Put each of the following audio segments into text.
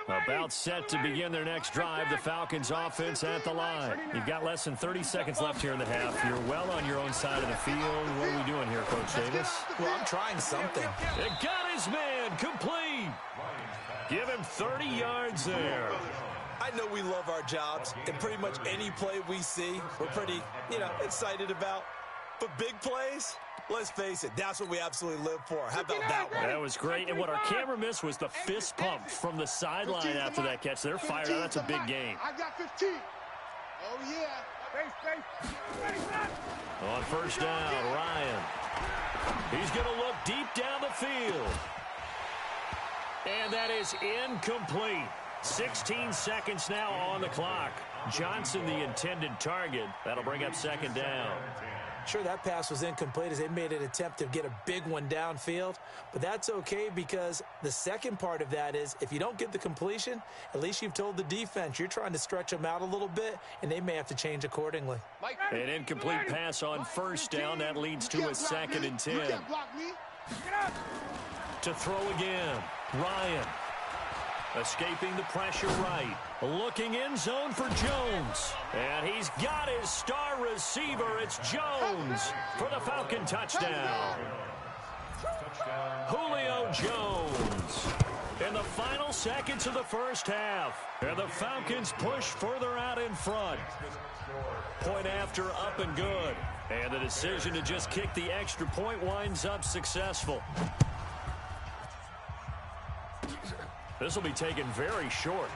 About set to begin their next drive, the Falcons offense at the line. You've got less than 30 seconds left here in the half. You're well on your own side of the field. What are we doing here, Coach Davis? Well, I'm trying something. It got his man complete. Give him 30 yards there. I know we love our jobs, and pretty much any play we see, we're pretty, excited about. But big plays, let's face it, that's what we absolutely live for. How about that one? That was great. And what our camera missed was the fist pump from the sideline after that catch. They're fired out. That's a big game. I got 15. Oh, yeah. On first down, Ryan. He's going to look deep down the field. And that is incomplete. 16 seconds now on the clock. Johnson, the intended target. That'll bring up second down. Sure, that pass was incomplete as they made an attempt to get a big one downfield. But that's okay because the second part of that is if you don't get the completion, at least you've told the defense you're trying to stretch them out a little bit, and they may have to change accordingly. An incomplete pass on first down. That leads to a second and 10. To throw again, Ryan. Escaping the pressure right. Looking in zone for Jones. And he's got his star receiver. It's Jones for the Falcon touchdown. Julio Jones. In the final seconds of the first half. And the Falcons push further out in front. Point after up and good. And the decision to just kick the extra point winds up successful. This will be taken very short.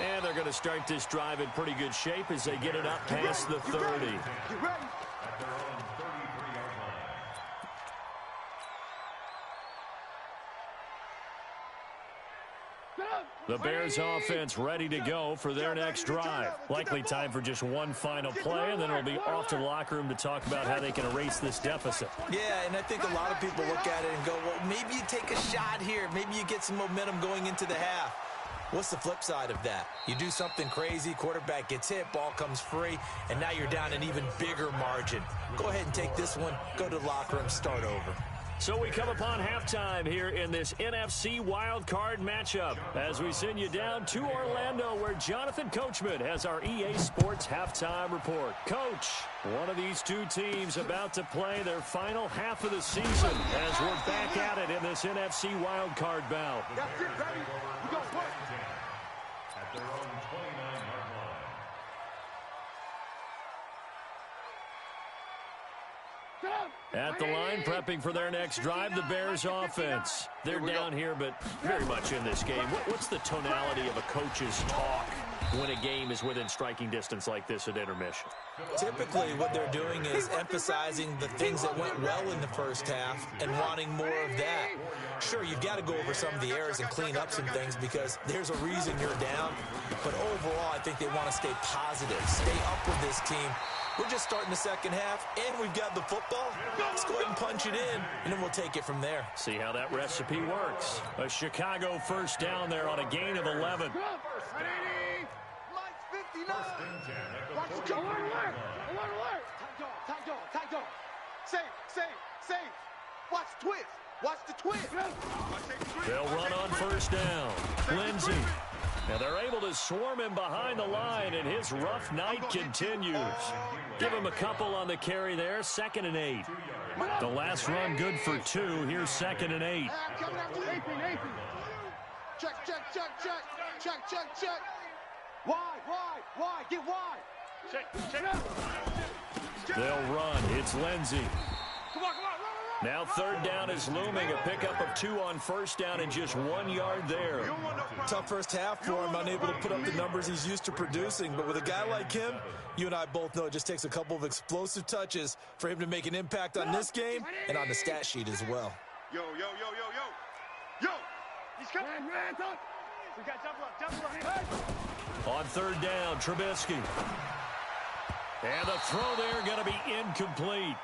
And they're going to start this drive in pretty good shape as they get it up past the 30. The Bears offense ready to go for their next drive. Likely time for just one final play, and then it'll be off to the locker room to talk about how they can erase this deficit. Yeah, and I think a lot of people look at it and go, well, maybe you take a shot here. Maybe you get some momentum going into the half. What's the flip side of that? You do something crazy, quarterback gets hit, ball comes free, and now you're down an even bigger margin. Go ahead and take this one, go to the locker room, start over. So we come upon halftime here in this NFC wildcard matchup as we send you down to Orlando where Jonathan Coachman has our EA Sports halftime report. Coach, one of these two teams about to play their final half of the season as we're back at it in this NFC wildcard bout. That's it, baby. We got work. At their own 29-yard line. At the line, prepping for their next drive, the Bears offense. They're down here, but very much in this game. What's the tonality of a coach's talk when a game is within striking distance like this at intermission? Typically, what they're doing is emphasizing the things that went well in the first half and wanting more of that. Sure, you've got to go over some of the errors and clean up some things because there's a reason you're down. But overall, I think they want to stay positive, stay up with this team. We're just starting the second half, and we've got the football. Let's go ahead and punch it in, and then we'll take it from there. See how that recipe works. A Chicago first down there on a gain of 11. Mike's 59. Watch it go. Alert. Tight dog. Safe. Watch twist. Watch the twist. They'll run on first down. Lindsey. Now they're able to swarm him behind the line, and his rough night continues. Give him a couple on the carry there. 2nd and 8. The last run good for 2. Here's 2nd and 8. Check. Why? Get wide. Check. They'll run. It's Lindsey. Come on. Now 3rd down is looming. A pickup of 2 on first down and just 1 yard there. Tough first half for him, unable to put up the numbers he's used to producing. But with a guy like him, you and I both know it just takes a couple of explosive touches for him to make an impact on this game and on the stat sheet as well. Yo. He's coming. We got double up. On 3rd down, Trubisky. And the throw there going to be incomplete.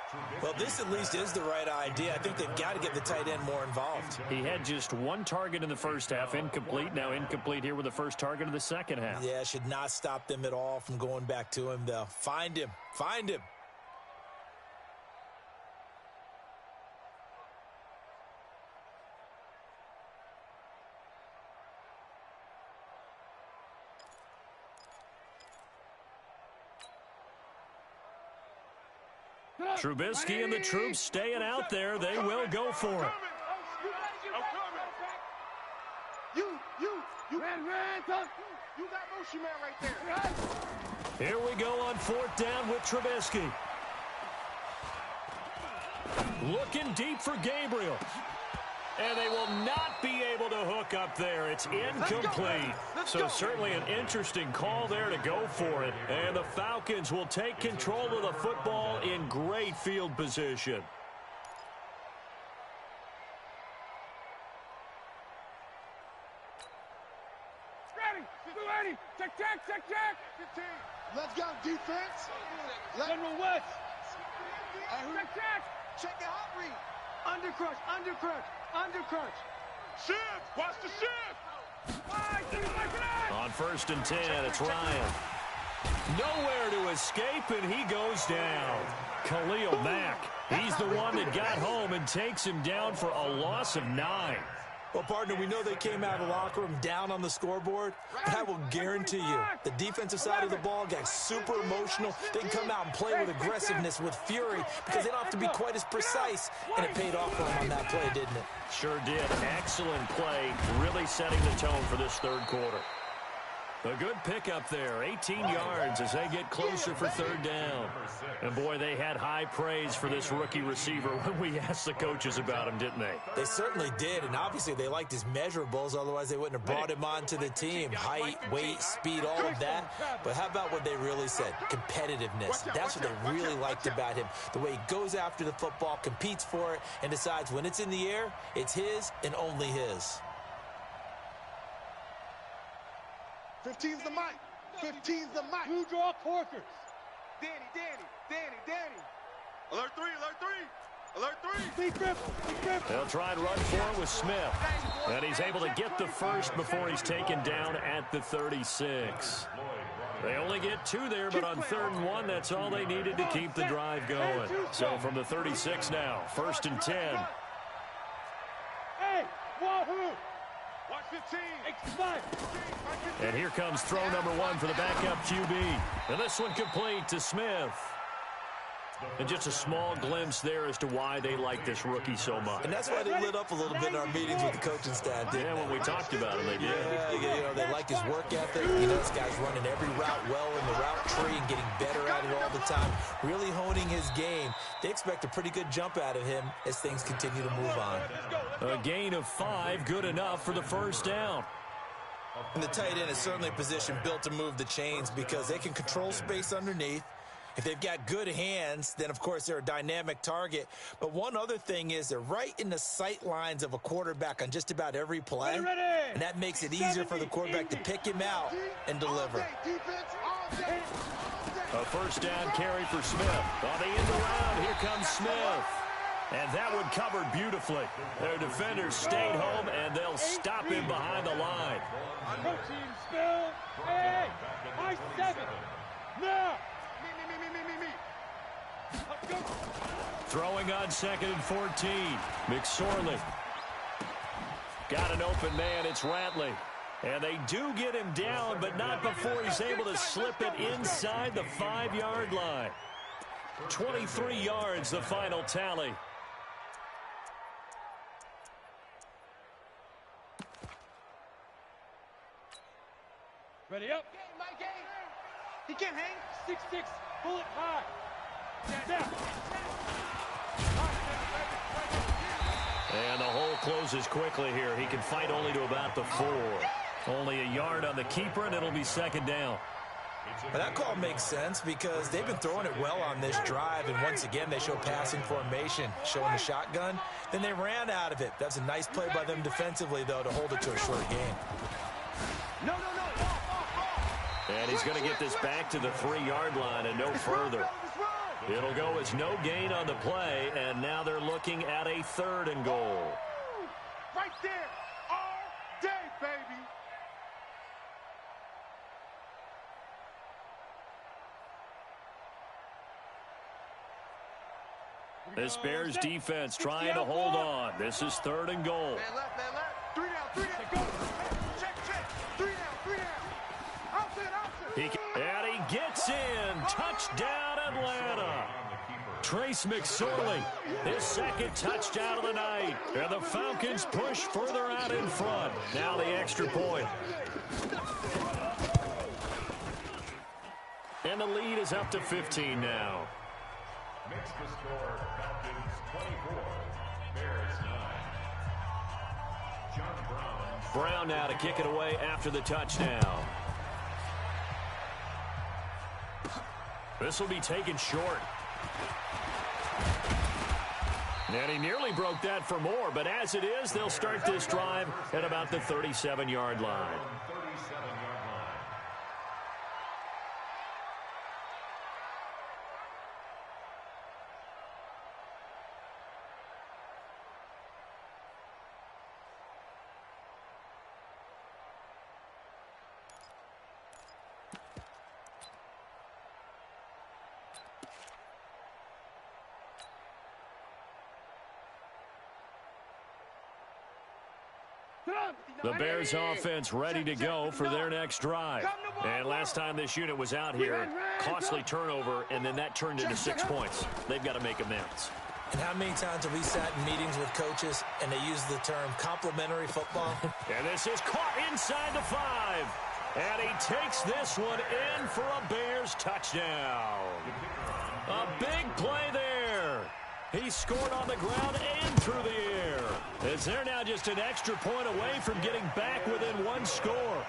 Well, this at least is the right idea. I think they've got to get the tight end more involved. He had just 1 target in the first half, incomplete. Now incomplete here with the first target of the second half. Yeah, should not stop them at all from going back to him, though. Find him. Trubisky and the troops staying out there. They will go for it. You got motion man right there. Here we go on 4th down with Trubisky. Looking deep for Gabriel. And they will not be able to hook up there. It's incomplete. So certainly an interesting call there to go for it. And the Falcons will take control of the football in great field position. Ready. Check. Let's go, defense. General West. Check the hot read. Undercrunch. Shift. Watch the shift. On 1st and 10, it's Ryan. Nowhere to escape, and he goes down. Khalil Mack. He's the one that got home and takes him down for a loss of 9. Well, partner, we know they came out of the locker room down on the scoreboard, but I will guarantee you the defensive side of the ball got super emotional. They can come out and play with aggressiveness, with fury, because they don't have to be quite as precise, and it paid off for them on that play, didn't it? Sure did. Excellent play, really setting the tone for this 3rd quarter. A good pickup there, 18 yards as they get closer for 3rd down. And, boy, they had high praise for this rookie receiver when we asked the coaches about him, didn't they? They certainly did, and obviously they liked his measurables, otherwise they wouldn't have brought him onto the team. Height, weight, speed, all of that. But how about what they really said? Competitiveness. That's what they really liked about him. The way he goes after the football, competes for it, and decides when it's in the air, it's his and only his. 15's the mic. Who draw corkers? Danny. Alert 3. Be crippled. They'll try and run for it with Smith. And he's able to get the first before he's taken down at the 36. They only get 2 there, but on 3rd and 1, that's all they needed to keep the drive going. So from the 36 now, 1st and 10. Hey, Wahoo! Watch 15. And here comes throw number 1 for the backup QB. And this one complete to Smith. And just a small glimpse there as to why they like this rookie so much. And that's why they lit up a little bit in our meetings with the coaching staff, didn't they? When we talked about him, they did. Yeah, they like his work ethic. This guy's running every route well in the route tree and getting better at it all the time, really honing his game. They expect a pretty good jump out of him as things continue to move on. A gain of 5, good enough for the 1st down. And the tight end is certainly a position built to move the chains because they can control space underneath. If they've got good hands, then, of course, they're a dynamic target. But one other thing is they're right in the sight lines of a quarterback on just about every play. And that makes it easier for the quarterback to pick him out and deliver. A 1st down carry for Smith. On the end around, here comes Smith. And that one covered beautifully. Their defenders stayed home, and they'll stop him behind the line. Coaching spill. Hey, my 7. Now. Throwing on 2nd and 14. McSorley. Got an open man. It's Ratley. And they do get him down, but not before he's able to slip it inside the 5-yard line. 23 yards, the final tally. Ready up. He can't hang. 6'6", pull it high. Down. And the hole closes quickly here. He can fight only to about the 4. Only a yard on the keeper, and it'll be 2nd down. But that call makes sense because they've been throwing it well on this drive, and once again they show passing formation, showing the shotgun. Then they ran out of it. That's a nice play by them defensively, though, to hold it to a short game. No. And he's going to get this back to the 3-yard line and no further. It'll go as no gain on the play, and now they're looking at a 3rd and goal. Right there, all day, baby. This Bears defense trying to hold on. This is 3rd and goal. Man left. 3 down. Go. Check. 3 down. Outside. And he gets in. Touchdown, Atlanta. Trace McSorley, his second touchdown of the night. And the Falcons push further out in front. Now the extra point. And the lead is up to 15 now. Makes the score Falcons 24, Bears 9. John Brown. Brown now to kick it away after the touchdown. This will be taken short. And he nearly broke that for more, but as it is, they'll start this drive at about the 37-yard line. The Bears offense ready to go for their next drive. And last time this unit was out here, costly turnover, and then that turned into 6 points. They've got to make amends. And how many times have we sat in meetings with coaches and they use the term complimentary football? And this is caught inside the 5. And he takes this one in for a Bears touchdown. A big play there. He scored on the ground and through the air. As they're now just an extra point away from getting back within one score.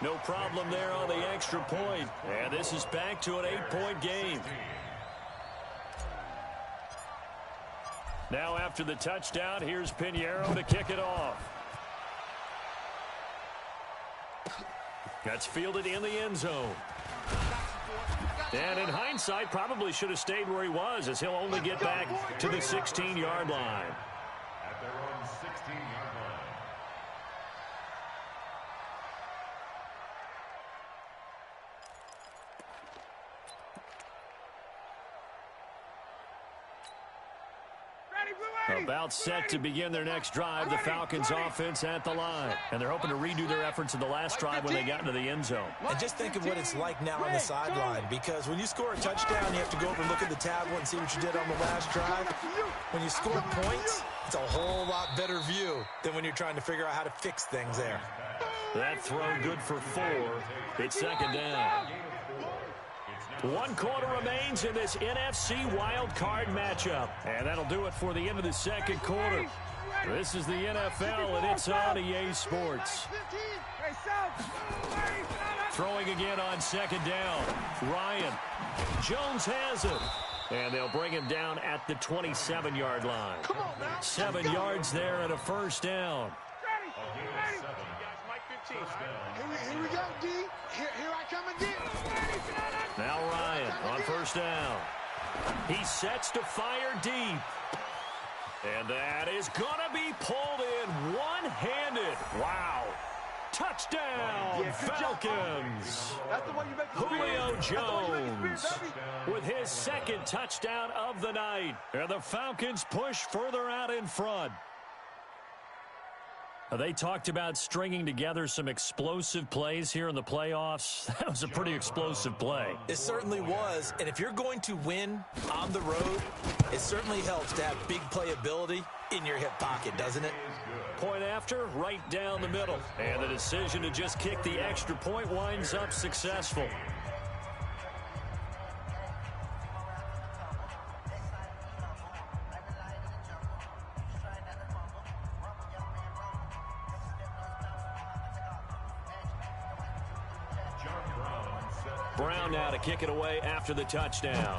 No problem there on the extra point. And this is back to an 8-point game. Now after the touchdown, here's Pinheiro to kick it off. That's fielded in the end zone. And in hindsight, probably should have stayed where he was, as he'll only get back to the 16-yard line. At their own 16-yard line. About set to begin their next drive, the Falcons offense at the line. And they're hoping to redo their efforts in the last drive when they got into the end zone. And just think of what it's like now on the sideline, because when you score a touchdown, you have to go over and look at the tablet and see what you did on the last drive. When you score points, it's a whole lot better view than when you're trying to figure out how to fix things there. That throw good for 4. It's second down. 1 quarter remains in this NFC wild card matchup. And that'll do it for the end of the second quarter. This is the NFL, and it's on EA Sports. Throwing again on second down. Ryan. Jones has it. And they'll bring him down at the 27-yard line. 7 yards there and a first down. Here we go, D. Here I come again. Now Ryan on first down. He sets to fire deep. And that is going to be pulled in one-handed. Wow. Touchdown, Falcons. That's the way you make Julio Jones with his second touchdown of the night. And the Falcons push further out in front. They talked about stringing together some explosive plays here in the playoffs. That was a pretty explosive play. It certainly was. And if you're going to win on the road, it certainly helps to have big playability in your hip pocket, doesn't it? Point after, right down the middle. And the decision to just kick the extra point winds up successful. Brown now to kick it away after the touchdown.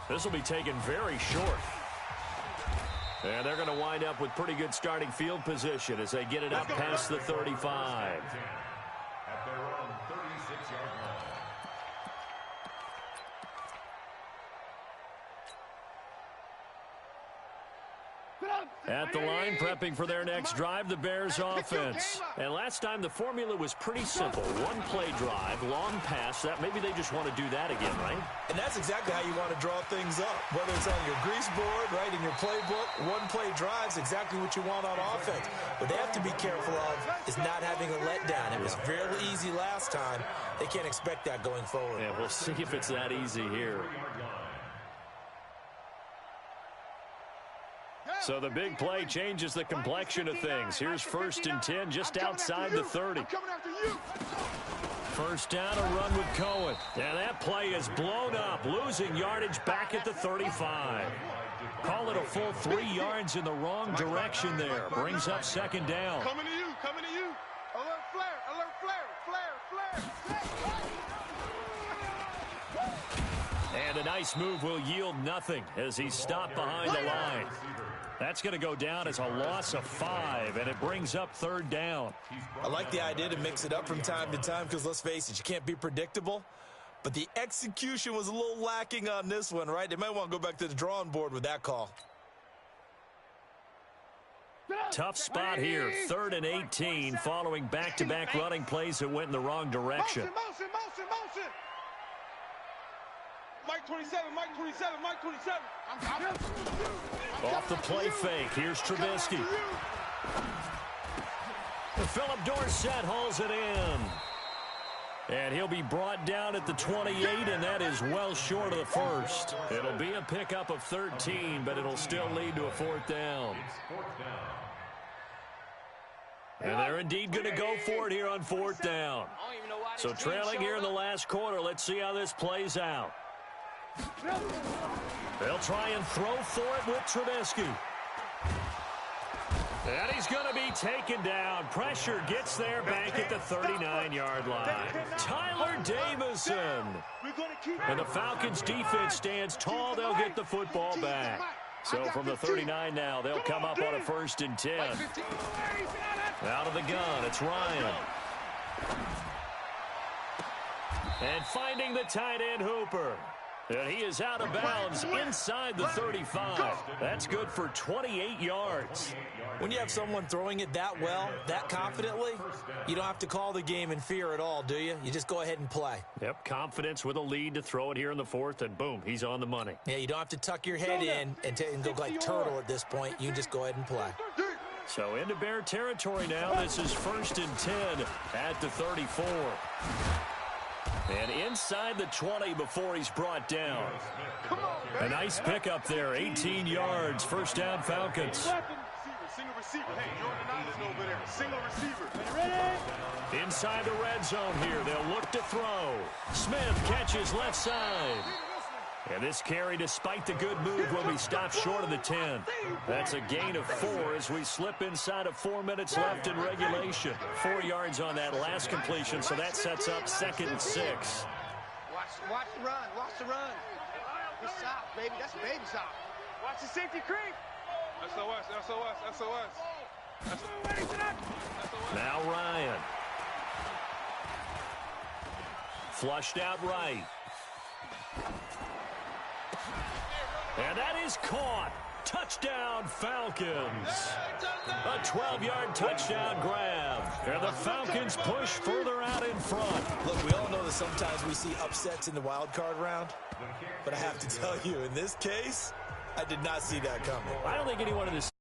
This will be taken very short. And they're going to wind up with pretty good starting field position as they get it up past the 35. At their own 36-yard line. At the line, prepping for their next drive, the Bears offense. And last time, the formula was pretty simple. One play drive, long pass. That maybe they just want to do that again, right? And that's exactly how you want to draw things up. Whether it's on your grease board, right, in your playbook, one play drive's exactly what you want on offense. What they have to be careful of is not having a letdown. It was fairly easy last time. They can't expect that going forward. Yeah, we'll see if it's that easy here. So the big play changes the complexion of things. Here's 1st and 10 just outside the 30. First down, a run with Cohen. And that play is blown up, losing yardage back at the 35. Call it a full 3 yards in the wrong direction there. Brings up 2nd down. Coming to you, coming to you. Alert flare, alert flare, flare, flare. And a nice move will yield nothing as he's stopped behind the line. That's going to go down as a loss of 5, and it brings up 3rd down. I like the idea to mix it up from time to time because, let's face it, you can't be predictable. But the execution was a little lacking on this one, right? They might want to go back to the drawing board with that call. Tough spot here, 3rd and 18, following back-to-back running plays that went in the wrong direction. Motion, motion, motion. Mike 27, Mike 27, Mike 27. Off the play fake, here's Trubisky. Philip Dorsett hauls it in. And he'll be brought down at the 28, and that is well short of the first. It'll be a pickup of 13, but it'll still lead to a 4th down. And they're indeed going to go for it here on 4th down. So trailing here in the last quarter, let's see how this plays out. They'll try and throw for it with Trubisky. And he's going to be taken down. Pressure gets there back at the 39-yard line. Tyler Davison. And the Falcons defense stands tall. They'll get the football back. So from the 39 now, they'll come up on a 1st and 10. Out of the gun, it's Ryan. And finding the tight end Hooper. And he is out of bounds inside the 35. That's good for 28 yards. When you have someone throwing it that well, that confidently, you don't have to call the game in fear at all, do you? You just go ahead and play. Yep, confidence with a lead to throw it here in the 4th, and boom, he's on the money. Yeah, you don't have to tuck your head in and go like turtle at this point. You just go ahead and play. So into Bear territory now. This is 1st and 10 at the 34. And inside the 20 before he's brought down. A nice pickup there, 18 yards, 1st down Falcons. Single receiver. Hey, you're on the nine over there. Single receiver. Inside the red zone here, they'll look to throw. Smith catches left side. And this carry, despite the good move, will be stopped short of the 10. That's a gain of 4 as we slip inside of 4 minutes left in regulation. 4 yards on that last completion, so that sets up 2nd and 6. Watch the run. Watch the run. Good shot, baby. That's a baby shot. Watch the safety creep. SOS, SOS, SOS. Now Ryan. Flushed out right. And that is caught. Touchdown, Falcons. A 12-yard touchdown grab. And the Falcons push further out in front. Look, we all know that sometimes we see upsets in the wild card round. But I have to tell you, in this case, I did not see that coming. I don't think anyone in this